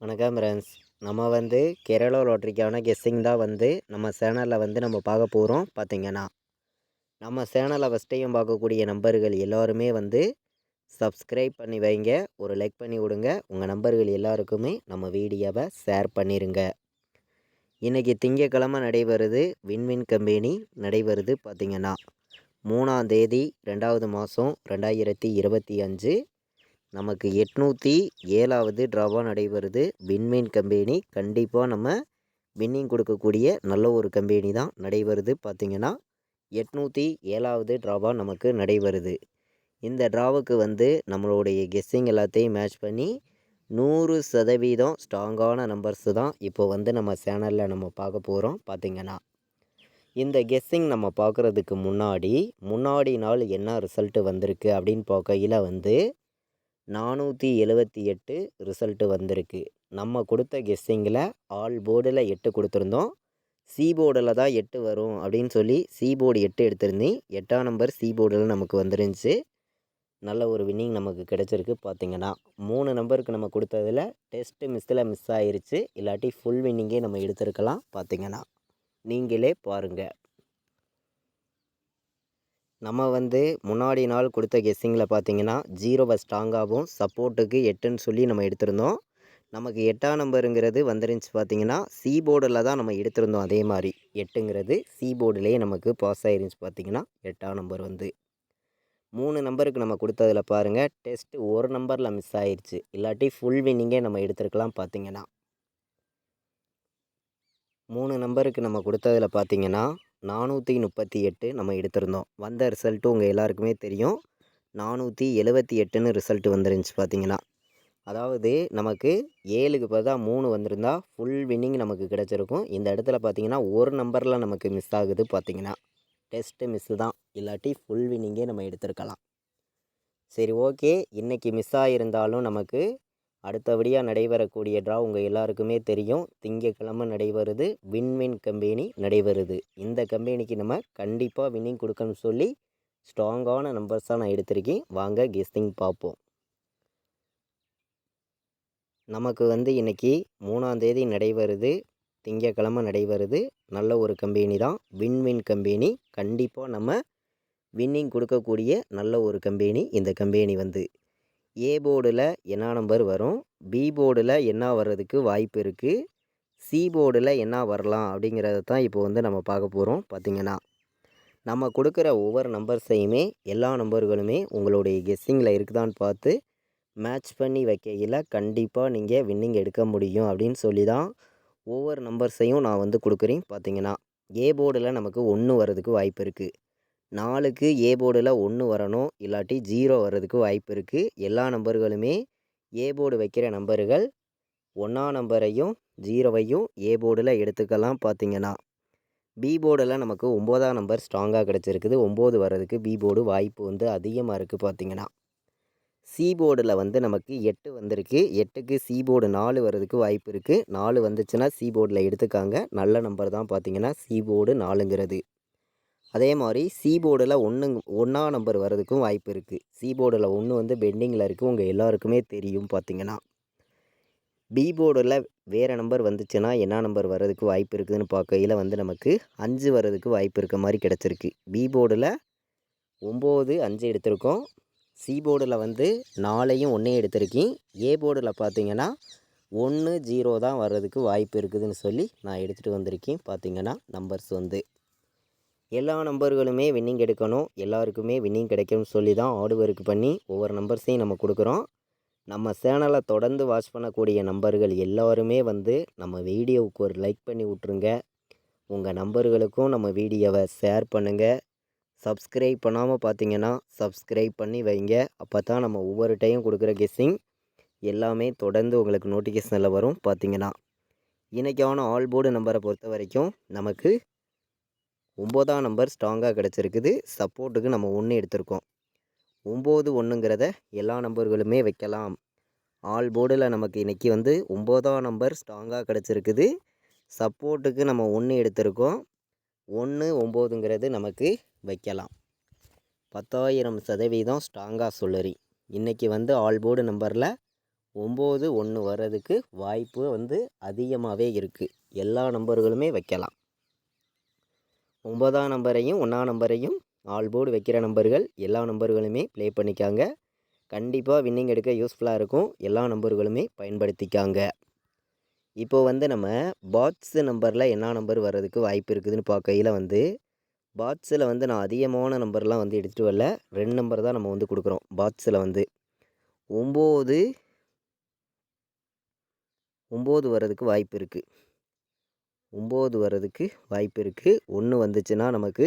வணக்கம் ஃப்ரெண்ட்ஸ். நம்ம கேரளா லாட்ரிக்கான கெஸ்ஸிங் தான் நம்ம சேனலில் நம்ம பார்க்க போகிறோம். பார்த்திங்கன்னா நம்ம சேனலை ஃபஸ்ட் டைம் பார்க்கக்கூடிய நம்பர்கள் எல்லாருமே சப்ஸ்கிரைப் பண்ணி வைங்க, ஒரு லைக் பண்ணி விடுங்க. உங்கள் நம்பர்கள் எல்லாருக்குமே நம்ம வீடியோவை ஷேர் பண்ணிடுங்க. இன்றைக்கி திங்கக்கிழமை நடைபெறுது வின்வின் கம்பெனி நடைபெறுது. பார்த்திங்கன்னா 3ஆம் தேதி 2வது மாதம் 2025 நமக்கு 807வது ட்ராவாக நடைபெறுது. வின்வின் கம்பெனி கண்டிப்பாக நம்ம வின்னிங் கொடுக்கக்கூடிய நல்ல ஒரு கம்பெனி தான் நடைபெறுது. பார்த்திங்கன்னா 807வது ட்ராவாக நமக்கு நடைபெறுது. இந்த ட்ராவுக்கு நம்மளுடைய கெஸ்ஸிங் எல்லாத்தையும் மேட்ச் பண்ணி 100% ஸ்ட்ராங்கான நம்பர்ஸு தான் இப்போ நம்ம சேனலில் நம்ம பார்க்க போகிறோம். பார்த்திங்கன்னா இந்த கெஸ்ஸிங் நம்ம பார்க்குறதுக்கு முன்னாடி நாள் என்ன ரிசல்ட்டு வந்திருக்கு அப்படின்னு பார்க்கையில் 478 ரிசல்ட்டு வந்திருக்கு. நம்ம கொடுத்த கெஸ்ஸிங்கில் ஆல் போர்டில் 8 கொடுத்துருந்தோம். சி போர்டில் தான் 8 வரும் அப்படின்னு சொல்லி சி போர்டு 8 எடுத்திருந்தேன். 8ஆம் நம்பர் சி போர்டில் நமக்கு வந்துருந்துச்சு. நல்ல ஒரு வின்னிங் நமக்கு கிடச்சிருக்கு. பார்த்திங்கன்னா 3 நம்பருக்கு நம்ம கொடுத்ததில் டெஸ்ட்டு மிஸ் ஆயிருச்சு. இல்லாட்டி ஃபுல் வின்னிங்கே நம்ம எடுத்திருக்கலாம். பார்த்திங்கன்னா நீங்களே பாருங்கள். நம்ம முன்னாடி நாள் கொடுத்த கெஸ்ஸிங்கில் பார்த்திங்கன்னா 0வை ஸ்ட்ராங்காகவும் சப்போர்ட்டுக்கு 8ன்னு சொல்லி நம்ம எடுத்திருந்தோம். நமக்கு 8ஆம் நம்பருங்கிறது வந்துருந்துச்சு. பார்த்திங்கன்னா சி போர்டில் தான் நம்ம எடுத்திருந்தோம். அதே மாதிரி 8ங்கிறது சி போர்டிலேயே நமக்கு பாஸ் ஆயிருந்துச்சு. பார்த்திங்கன்னா 8ஆம் நம்பர் 3 நம்பருக்கு நம்ம கொடுத்ததில் பாருங்கள், டெஸ்ட்டு ஒரு நம்பரில் மிஸ் ஆயிடுச்சு. இல்லாட்டி ஃபுல் வின்னிங்கே நம்ம எடுத்திருக்கலாம். பார்த்திங்கன்னா 3 நம்பருக்கு நம்ம கொடுத்ததில் பார்த்திங்கன்னா 438 நம்ம எடுத்திருந்தோம். வந்த ரிசல்ட்டு உங்கள் எல்லாருக்குமே தெரியும். 478ன்னு ரிசல்ட்டு வந்துருந்துச்சு. பார்த்திங்கன்னா அதாவது நமக்கு 7க்கு பதிலாக 3 வந்திருந்தா ஃபுல் வின்னிங் நமக்கு கிடச்சிருக்கும். இந்த இடத்துல பார்த்திங்கன்னா ஒரு நம்பரில் நமக்கு மிஸ் ஆகுது. பார்த்திங்கன்னா டெஸ்ட்டு மிஸ்ஸு தான், இல்லாட்டி ஃபுல் வின்னிங்கே நம்ம எடுத்திருக்கலாம். சரி, ஓகே. இன்றைக்கி மிஸ் ஆகியிருந்தாலும் நமக்கு அடுத்தபடியாக நடைபெறக்கூடிய ட்ரா உங்கள் எல்லாருக்குமே தெரியும். திங்கக்கிழமை நடைபெறுது வின்வின் கம்பெனி நடைபெறுது. இந்த கம்பெனிக்கு நம்ம கண்டிப்பாக வின்னிங் கொடுக்கணும்னு சொல்லி ஸ்ட்ராங்கான நம்பர்ஸாக நான் எடுத்திருக்கேன். வாங்க கெஸ்ஸிங் பார்ப்போம். நமக்கு இன்றைக்கி 3ஆம் தேதி நடைபெறுது, திங்கக்கிழமை நடைபெறுது. நல்ல ஒரு கம்பெனி தான் வின்வின் கம்பெனி. கண்டிப்பாக நம்ம வின்னிங் கொடுக்கக்கூடிய நல்ல ஒரு கம்பெனி. இந்த கம்பெனி ஏ போர்டில் என்ன நம்பர் வரும், பி போர்டில் என்ன வர்றதுக்கு வாய்ப்பு இருக்குது, சி போர்டில் என்ன வரலாம் அப்படிங்கிறத தான் இப்போ நம்ம பார்க்க போகிறோம். பார்த்திங்கன்னா நம்ம கொடுக்குற ஒவ்வொரு நம்பர்ஸையுமே எல்லா நம்பர்களுமே உங்களுடைய கெஸ்ஸிங்கில் இருக்குதான்னு பார்த்து மேட்ச் பண்ணி வைக்கையில் கண்டிப்பாக நீங்கள் வின்னிங் எடுக்க முடியும் அப்படின்னு சொல்லி தான் ஒவ்வொரு நம்பர்ஸையும் நான் கொடுக்குறேன். பார்த்திங்கன்னா ஏ போர்டில் நமக்கு 1 வர்றதுக்கு வாய்ப்பு இருக்குது. 4க்கு ஏ போர்டில் 1 வரணும், இல்லாட்டி 0 வர்றதுக்கு வாய்ப்பு இருக்குது. எல்லா நம்பர்களுமே ஏ போர்டு வைக்கிற நம்பர்கள் 1ஆம் நம்பரையும் 0வையும் ஏ போர்டில் எடுத்துக்கலாம். பார்த்திங்கன்னா பி போர்டில் நமக்கு 9ஆம் நம்பர் ஸ்ட்ராங்காக கிடச்சிருக்குது. 9 வர்றதுக்கு பி போர்டு வாய்ப்பு அதிகமாக இருக்குது. பார்த்திங்கன்னா சி போர்டில் நமக்கு 8 வந்திருக்கு. 8க்கு சி போர்டு 4 வர்றதுக்கு வாய்ப்பு இருக்குது. 4 வந்துச்சுன்னா சி போர்டில் எடுத்துக்காங்க. நல்ல நம்பர் தான். பார்த்திங்கன்னா சி போர்டு 4ங்கிறது. அதே மாதிரி சி போர்டில் 1ஆம் நம்பர் வர்றதுக்கும் வாய்ப்பு இருக்குது. சி போர்டில் 1 பெண்டிங்கில் இருக்குது, உங்கள் எல்லாருக்குமே தெரியும். பார்த்திங்கன்னா பி போர்டில் வேறு நம்பர் வந்துச்சுன்னா என்ன நம்பர் வர்றதுக்கு வாய்ப்பு இருக்குதுன்னு பார்க்கையில் நமக்கு 5 வர்றதுக்கு வாய்ப்பு இருக்க மாதிரி கிடச்சிருக்கு. பி போர்டில் 9 5 எடுத்திருக்கோம். சி போர்டில் 4ஐயும் 1 எடுத்திருக்கேன். ஏ போர்டில் பார்த்திங்கன்னா 1 0 தான் வர்றதுக்கு வாய்ப்பு இருக்குதுன்னு சொல்லி நான் எடுத்துகிட்டு வந்திருக்கேன். பார்த்திங்கன்னா நம்பர்ஸ் எல்லா நம்பர்களுமே வின்னிங் எடுக்கணும், எல்லாருக்குமே வின்னிங் கிடைக்கும்னு சொல்லி தான் ஹார்ட் ஒர்க் பண்ணி ஒவ்வொரு நம்பர்ஸையும் நம்ம கொடுக்குறோம். நம்ம சேனலை தொடர்ந்து வாட்ச் பண்ணக்கூடிய நம்பர்கள் எல்லாருமே நம்ம வீடியோவுக்கு ஒரு லைக் பண்ணி விட்ருங்க. உங்கள் நம்பர்களுக்கும் நம்ம வீடியோவை ஷேர் பண்ணுங்கள். சப்ஸ்கிரைப் பண்ணாமல் பார்த்தீங்கன்னா சப்ஸ்கிரைப் பண்ணி வைங்க. அப்போ தான் நம்ம ஒவ்வொரு டைம் கொடுக்குற கெஸ்ஸிங் எல்லாமே தொடர்ந்து உங்களுக்கு நோட்டிஃபிகேஷனில் வரும். பார்த்திங்கன்னா இன்றைக்கான ஆல் போர்டு நம்பரை பொறுத்த வரைக்கும் நமக்கு 9ஆம் நம்பர் ஸ்ட்ராங்காக கிடச்சிருக்குது. சப்போர்ட்டுக்கு நம்ம 1 எடுத்திருக்கோம். 9 1ங்கிறத எல்லா நம்பர்களுமே வைக்கலாம். ஆல் போர்டில் நமக்கு இன்றைக்கி 9ஆம் நம்பர் ஸ்ட்ராங்காக கிடச்சிருக்குது. சப்போர்ட்டுக்கு நம்ம 1 எடுத்திருக்கோம். 1 9ங்கிறது நமக்கு வைக்கலாம். 10,000% ஸ்ட்ராங்காக சொல்லுறேன். இன்றைக்கி ஆல் போர்டு நம்பரில் 9 1 வர்றதுக்கு வாய்ப்பு வந்து அதிகமாகவே இருக்குது. எல்லா நம்பர்களுமே வைக்கலாம். 9ஆம் நம்பரையும் 1ஆம் நம்பரையும் ஆல் போர்டு வைக்கிற நம்பர்கள் எல்லா நம்பர்களுமே ப்ளே பண்ணிக்காங்க. கண்டிப்பாக வின்னிங் எடுக்க யூஸ்ஃபுல்லாக இருக்கும். எல்லா நம்பர்களுமே பயன்படுத்திக்காங்க. இப்போது வந்து நம்ம பாட்ஸு நம்பரில் என்ன நம்பர் வர்றதுக்கு வாய்ப்பு இருக்குதுன்னு பார்க்கையில் வந்து பாட்ஸில் வந்து நான் அதிகமான நம்பர்லாம் வந்து எடுத்துகிட்டு வரல. 2 நம்பர் தான் நம்ம வந்து கொடுக்குறோம். பாட்ஸில் வந்து 9 வர்றதுக்கு வாய்ப்பு இருக்குது. 9 வர்றதுக்கு வாய்ப்பு இருக்குது. 1 வந்துச்சுன்னா நமக்கு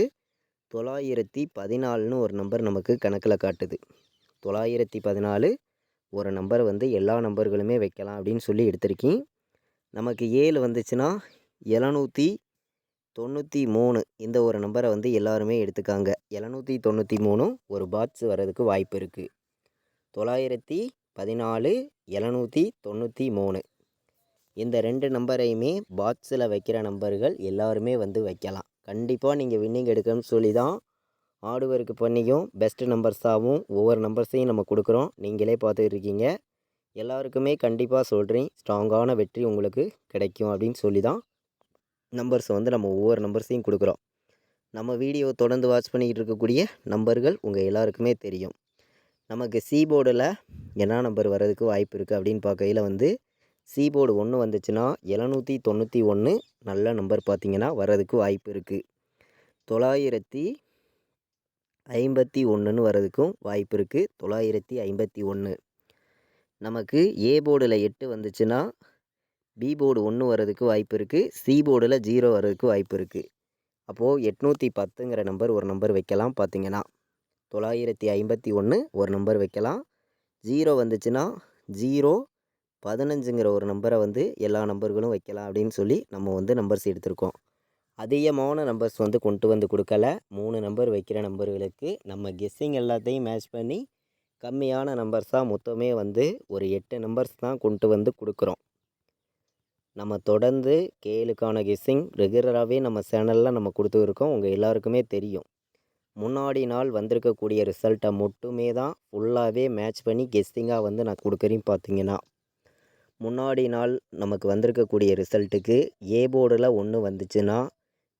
914ன்னு ஒரு நம்பர் நமக்கு கணக்கில் காட்டுது. 914 ஒரு நம்பர் வந்து எல்லா நம்பர்களுமே வைக்கலாம் அப்படின்னு சொல்லி எடுத்திருக்கேன். நமக்கு 7 வந்துச்சுன்னா 793 இந்த ஒரு நம்பரை வந்து எல்லாருமே எடுத்துக்காங்க. 793 ஒரு பாட்ஸ் வர்றதுக்கு வாய்ப்பு இருக்குது. 914 793 இந்த 2 நம்பரையுமே பாக்ஸில் வைக்கிற நம்பர்கள் எல்லாருமே வந்து வைக்கலாம். கண்டிப்பாக நீங்கள் வின்னிங் எடுக்கணும்னு சொல்லி தான் ஹார்ட் ஒர்க் பண்ணியும் பெஸ்ட்டு நம்பர்ஸாகவும் ஒவ்வொரு நம்பர்ஸையும் நம்ம கொடுக்குறோம். நீங்களே பார்த்துக்கிட்டு இருக்கீங்க. எல்லாருக்குமே கண்டிப்பாக சொல்கிறேன், ஸ்ட்ராங்கான வெற்றி உங்களுக்கு கிடைக்கும் அப்படின்னு சொல்லி தான் நம்பர்ஸை வந்து நம்ம ஒவ்வொரு நம்பர்ஸையும் கொடுக்குறோம். நம்ம வீடியோ தொடர்ந்து வாட்ச் பண்ணிக்கிட்டு இருக்கக்கூடிய நம்பர்கள் உங்கள் எல்லாருக்குமே தெரியும். நமக்கு சீபோர்டில் என்ன நம்பர் வர்றதுக்கு வாய்ப்பு இருக்குது அப்படின்னு பார்க்கையில் வந்து சீபோர்டு 1 வந்துச்சுன்னா 791 நல்ல நம்பர் பார்த்திங்கன்னா வர்றதுக்கு வாய்ப்பு இருக்குது. 951ன்னு வர்றதுக்கும் வாய்ப்பு இருக்குது. 951 நமக்கு ஏ போர்டில் 8 வந்துச்சுன்னா பி போர்டு 1 வர்றதுக்கு வாய்ப்பு இருக்குது. சி போர்டில் 0 வர்றதுக்கு வாய்ப்பு இருக்குது. அப்போது 810ங்கிற நம்பர் ஒரு நம்பர் வைக்கலாம். பார்த்திங்கன்னா 951 ஒரு நம்பர் வைக்கலாம். 0 வந்துச்சுன்னா 015ங்கிற ஒரு நம்பரை வந்து எல்லா நம்பர்களும் வைக்கலாம் அப்படின்னு சொல்லி நம்ம வந்து நம்பர்ஸ் எடுத்திருக்கோம். அதிகமான நம்பர்ஸ் வந்து கொண்டு வந்து கொடுக்கல. 3 நம்பர் வைக்கிற நம்பர்களுக்கு நம்ம கெஸ்ஸிங் எல்லாத்தையும் மேட்ச் பண்ணி கம்மியான நம்பர்ஸாக மொத்தமே வந்து ஒரு 8 நம்பர்ஸ் தான் கொண்டு வந்து கொடுக்குறோம். நம்ம தொடர்ந்து கேளுக்கான கெஸ்ஸிங் ரெகுலராகவே நம்ம சேனலில் நம்ம கொடுத்துருக்கோம். உங்கள் எல்லாருக்குமே தெரியும். முன்னாடி நாள் வந்திருக்கக்கூடிய ரிசல்ட்டை மட்டுமே தான் ஃபுல்லாகவே மேட்ச் பண்ணி கெஸ்ஸிங்காக வந்து நான் கொடுக்குறேன். பார்த்திங்கன்னா முன்னாடி நாள் நமக்கு வந்திருக்கக்கூடிய ரிசல்ட்டுக்கு ஏ போர்டில் 1 வந்துச்சுன்னா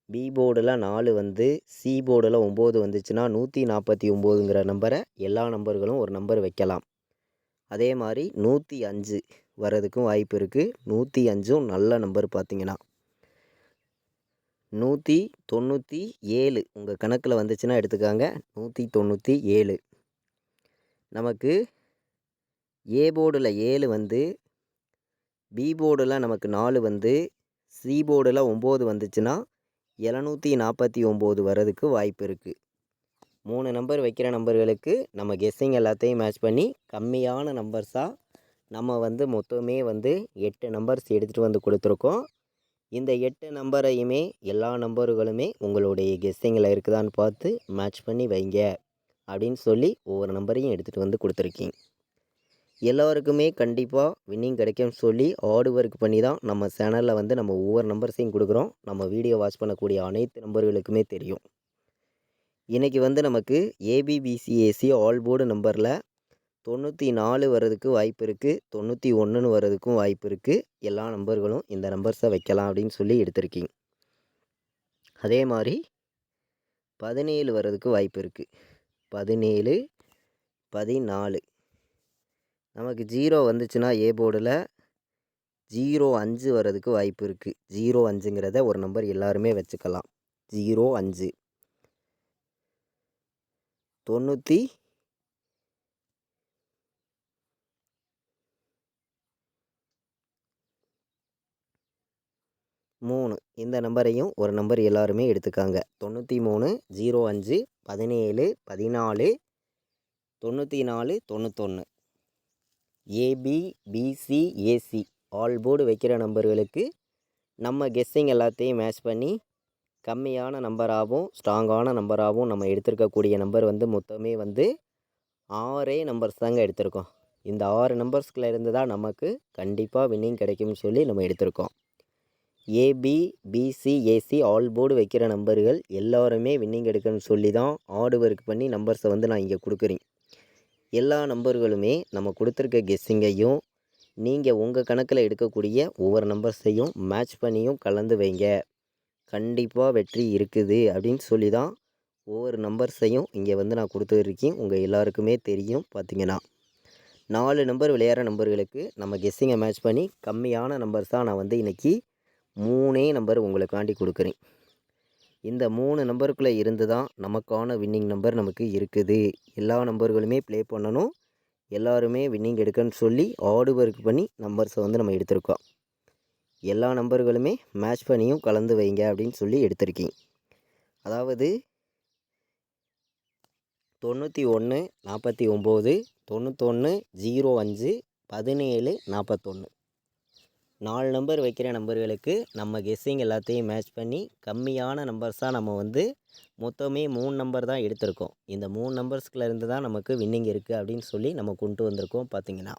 பி போர்டில் 4 வந்து சி போர்டில் 9 வந்துச்சுன்னா 149ங்கிற நம்பரை எல்லா நம்பர்களும் ஒரு நம்பர் வைக்கலாம். அதே மாதிரி 105 வர்றதுக்கும் வாய்ப்பு இருக்குது. 105ம் நல்ல நம்பர். பார்த்திங்கன்னா 197 உங்கள் கணக்கில் வந்துச்சுன்னா எடுத்துக்காங்க. 197 நமக்கு ஏ போர்டில் 7 வந்து பி போர்டில் நமக்கு 4 வந்து சி போர்டில் 9 வந்துச்சுன்னா 749 வர்றதுக்கு வாய்ப்பு இருக்குது. 3 நம்பர் வைக்கிற நம்பர்களுக்கு நம்ம கெஸ்ஸிங் எல்லாத்தையும் மேட்ச் பண்ணி கம்மியான நம்பர்ஸாக நம்ம வந்து மொத்தமே வந்து 8 நம்பர்ஸ் எடுத்துகிட்டு வந்து கொடுத்துருக்கோம். இந்த 8 நம்பரையுமே எல்லா நம்பர்களுமே உங்களுடைய கெஸ்ஸிங்கில் இருக்குதான்னு பார்த்து மேட்ச் பண்ணி வைங்க அப்படின்னு சொல்லி ஒவ்வொரு நம்பரையும் எடுத்துகிட்டு வந்து கொடுத்துருக்கீங்க. எல்லோருக்குமே கண்டிப்பாக வின்னிங் கிடைக்கும்னு சொல்லி ஹார்ட் ஒர்க் பண்ணி தான் நம்ம சேனலில் வந்து நம்ம ஒவ்வொரு நம்பர்ஸையும் கொடுக்குறோம். நம்ம வீடியோ வாட்ச் பண்ணக்கூடிய அனைத்து நம்பர்களுக்குமே தெரியும். இன்றைக்கி வந்து நமக்கு ஏபிபிசிஏசி ஆல் போர்டு நம்பரில் 94 வர்றதுக்கு வாய்ப்பு இருக்குது. 91ன்னு வர்றதுக்கும் வாய்ப்பு இருக்குது. எல்லா நம்பர்களும் இந்த நம்பர்ஸை வைக்கலாம் அப்படின்னு சொல்லி எடுத்திருக்கீங்க. அதே மாதிரி 17 வர்றதுக்கு வாய்ப்பு இருக்குது. 17 14 நமக்கு 0 வந்துச்சுன்னா ஏ போர்டில் 05 வர்றதுக்கு வாய்ப்பு இருக்குது. 05ங்கிறத ஒரு நம்பர் எல்லாருமே வச்சுக்கலாம். 05 93 இந்த நம்பரையும் ஒரு நம்பர் எல்லாருமே எடுத்துக்காங்க. 93 05 17 14 94 91 ஏபிபிசிஏசி ஆல் போர்டு வைக்கிற நம்பர்களுக்கு நம்ம கெஸ்ஸிங் எல்லாத்தையும் மேட்ச் பண்ணி கம்மியான நம்பராகவும் ஸ்ட்ராங்கான நம்பராகவும் நம்ம எடுத்திருக்கக்கூடிய நம்பர் வந்து மொத்தமே வந்து 6 நம்பர்ஸ் தாங்க எடுத்திருக்கோம். இந்த 6 நம்பர்ஸ்குள்ளே இருந்து தான் நமக்கு கண்டிப்பாக வின்னிங் கிடைக்கும்னு சொல்லி நம்ம எடுத்திருக்கோம். ஏபிபிசிஏசி ஆல் போர்டு வைக்கிற நம்பர்கள் எல்லோருமே வின்னிங் எடுக்கணும்னு சொல்லி தான் ஹார்ட் ஒர்க் பண்ணி நம்பர்ஸை வந்து நான் இங்கே கொடுக்குறேன். எல்லா நம்பர்களுமே நம்ம கொடுத்துருக்க கெஸ்ஸிங்கையும் நீங்கள் உங்கள் கணக்கில் எடுக்கக்கூடிய ஒவ்வொரு நம்பர்ஸையும் மேட்ச் பண்ணியும் கலந்து வைங்க. கண்டிப்பாக வெற்றி இருக்குது அப்படின்னு சொல்லி தான் ஒவ்வொரு நம்பர்ஸையும் இங்கே வந்து நான் கொடுத்துருக்கேன். உங்கள் எல்லாருக்குமே தெரியும். பார்த்தீங்கன்னா 4 நம்பர் விளையாடுற நம்பர்களுக்கு நம்ம கெஸ்ஸிங்கை மேட்ச் பண்ணி கம்மியான நம்பர்ஸ் தான் நான் வந்து இன்றைக்கி 3 நம்பர் உங்களுக்காண்டி கொடுக்குறேன். இந்த 3 நம்பருக்குள்ளே இருந்து தான் நமக்கான வின்னிங் நம்பர் நமக்கு இருக்குது. எல்லா நம்பர்களுமே ப்ளே பண்ணணும். எல்லாருமே வின்னிங் எடுக்கன்னு சொல்லி ஆர்டு ஒர்க் பண்ணி நம்பர்ஸை வந்து நம்ம எடுத்திருக்கோம். எல்லா நம்பர்களுமே மேட்ச் பண்ணியும் கலந்து வைங்க அப்படின்னு சொல்லி எடுத்திருக்கேன். அதாவது 91 49 91 05 17 41 4 நம்பர் வைக்கிற நம்பர்களுக்கு நம்ம கெஸ்ஸிங் எல்லாத்தையும் மேட்ச் பண்ணி கம்மியான நம்பர்ஸாக நம்ம வந்து மொத்தமே 3 நம்பர் தான் எடுத்திருக்கோம். இந்த 3 நம்பர்ஸ்குள்ளேருந்து தான் நமக்கு வின்னிங் இருக்குது அப்படின்னு சொல்லி நம்ம கொண்டு வந்திருக்கோம். பார்த்தீங்கன்னா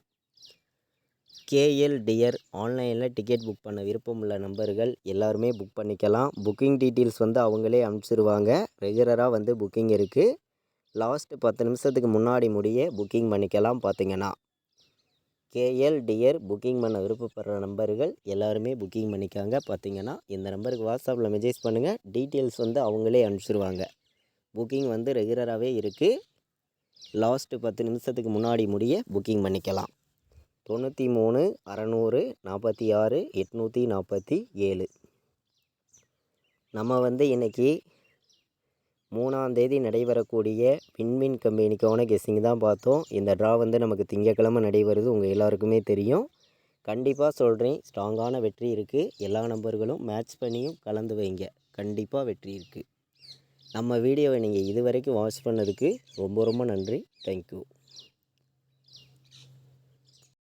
கேஎல் டியர் ஆன்லைனில் டிக்கெட் புக் பண்ண விருப்பம் உள்ள நம்பர்கள் எல்லாருமே புக் பண்ணிக்கலாம். புக்கிங் டீட்டெயில்ஸ் வந்து அவங்களே அனுப்பிச்சிருவாங்க. ரெகுலராக வந்து புக்கிங் இருக்குது. லாஸ்ட்டு 10 நிமிஷத்துக்கு முன்னாடி முடிய புக்கிங் பண்ணிக்கலாம். பார்த்தீங்கன்னா கேஎல் டியர் புக்கிங் பண்ண விருப்பப்படுற நம்பர்கள் எல்லாருமே புக்கிங் பண்ணிக்காங்க. பார்த்தீங்கன்னா இந்த நம்பருக்கு வாட்ஸ்அப்பில் மெசேஜ் பண்ணுங்கள். டீட்டெயில்ஸ் வந்து அவங்களே அனுப்பிச்சிருவாங்க. புக்கிங் வந்து ரெகுலராகவே இருக்குது. லாஸ்ட்டு 10 நிமிஷத்துக்கு முன்னாடி முடிய புக்கிங் பண்ணிக்கலாம். 93 600 46 847 நம்ம வந்து இன்றைக்கி 3ஆம் தேதி நடைபெறக்கூடிய விண்மீன் கம்பெனிக்கான கெஸ்ஸிங் தான் பார்த்தோம். இந்த ட்ரா வந்து நமக்கு திங்கக்கிழமை நடைபெறுது. உங்கள் எல்லாருக்குமே தெரியும். கண்டிப்பாக சொல்கிறேன், ஸ்ட்ராங்கான வெற்றி இருக்குது. எல்லா நம்பர்களும் மேட்ச் பண்ணியும் கலந்து வைங்க. கண்டிப்பாக வெற்றி இருக்குது. நம்ம வீடியோவை நீங்கள் இது வரைக்கும் வாட்ச் பண்ணதுக்கு ரொம்ப ரொம்ப நன்றி. தேங்க்யூ.